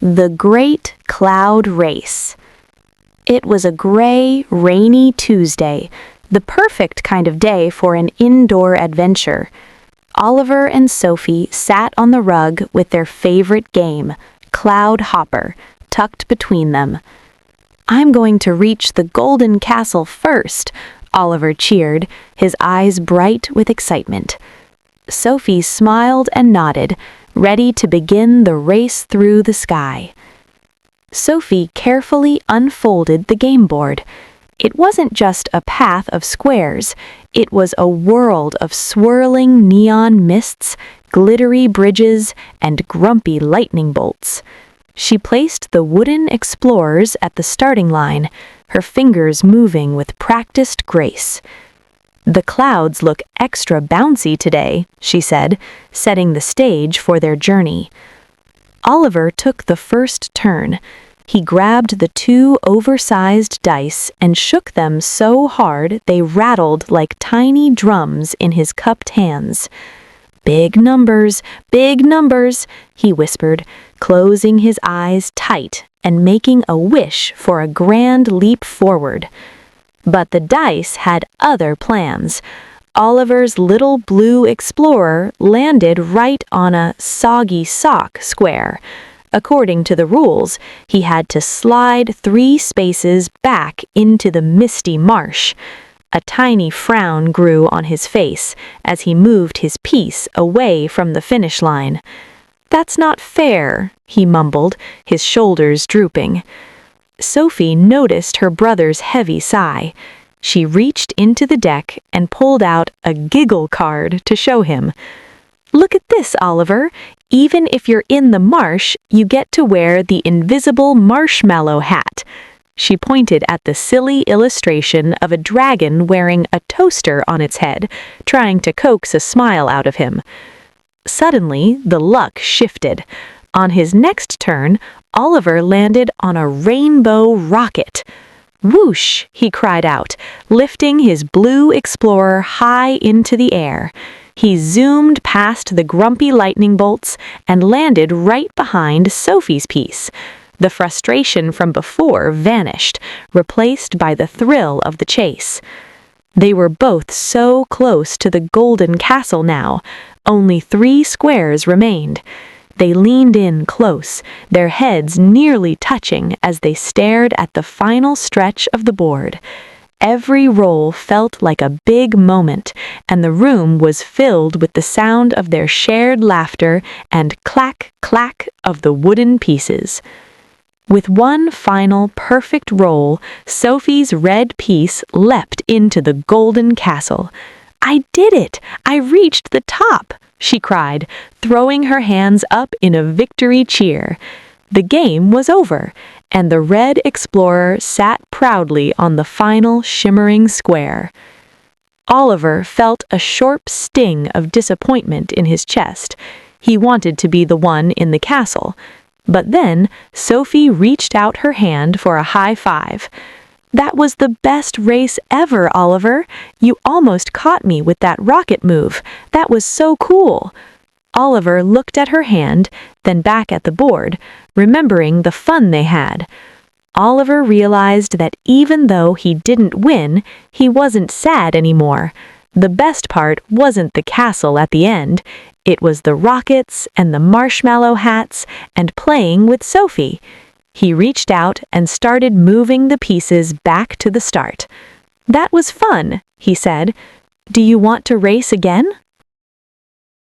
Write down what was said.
The Great Cloud Race. It was a gray, rainy Tuesday, the perfect kind of day for an indoor adventure. Oliver and Sophie sat on the rug with their favorite game, Cloud Hopper, tucked between them. "I'm going to reach the Golden Castle first," Oliver cheered, his eyes bright with excitement. Sophie smiled and nodded, ready to begin the race through the sky. Sophie carefully unfolded the game board. It wasn't just a path of squares, it was a world of swirling neon mists, glittery bridges, and grumpy lightning bolts. She placed the wooden explorers at the starting line, her fingers moving with practiced grace. "The clouds look extra bouncy today," she said, setting the stage for their journey. Oliver took the first turn. He grabbed the 2 oversized dice and shook them so hard they rattled like tiny drums in his cupped hands. big numbers," he whispered, closing his eyes tight and making a wish for a grand leap forward. But the dice had other plans. Oliver's little blue explorer landed right on a soggy sock square. According to the rules, he had to slide 3 spaces back into the misty marsh. A tiny frown grew on his face as he moved his piece away from the finish line. "That's not fair," he mumbled, his shoulders drooping. Sophie noticed her brother's heavy sigh. She reached into the deck and pulled out a giggle card to show him. "Look at this, Oliver. Even if you're in the marsh, you get to wear the invisible marshmallow hat." She pointed at the silly illustration of a dragon wearing a toaster on its head, trying to coax a smile out of him. Suddenly, the luck shifted. On his next turn, Oliver landed on a rainbow rocket. "Whoosh!" he cried out, lifting his blue explorer high into the air. He zoomed past the grumpy lightning bolts and landed right behind Sophie's piece. The frustration from before vanished, replaced by the thrill of the chase. They were both so close to the Golden Castle now. Only 3 squares remained. They leaned in close, their heads nearly touching as they stared at the final stretch of the board. Every roll felt like a big moment, and the room was filled with the sound of their shared laughter and clack, clack of the wooden pieces. With one final perfect roll, Sophie's red piece leapt into the Golden Castle. "I did it! I reached the top!" she cried, throwing her hands up in a victory cheer. The game was over, and the red explorer sat proudly on the final shimmering square. Oliver felt a sharp sting of disappointment in his chest. He wanted to be the one in the castle. But then Sophie reached out her hand for a high five. "That was the best race ever, Oliver. You almost caught me with that rocket move. That was so cool." Oliver looked at her hand, then back at the board, remembering the fun they had. Oliver realized that even though he didn't win, he wasn't sad anymore. The best part wasn't the castle at the end. It was the rockets and the marshmallow hats and playing with Sophie. He reached out and started moving the pieces back to the start. "That was fun," he said. "Do you want to race again?"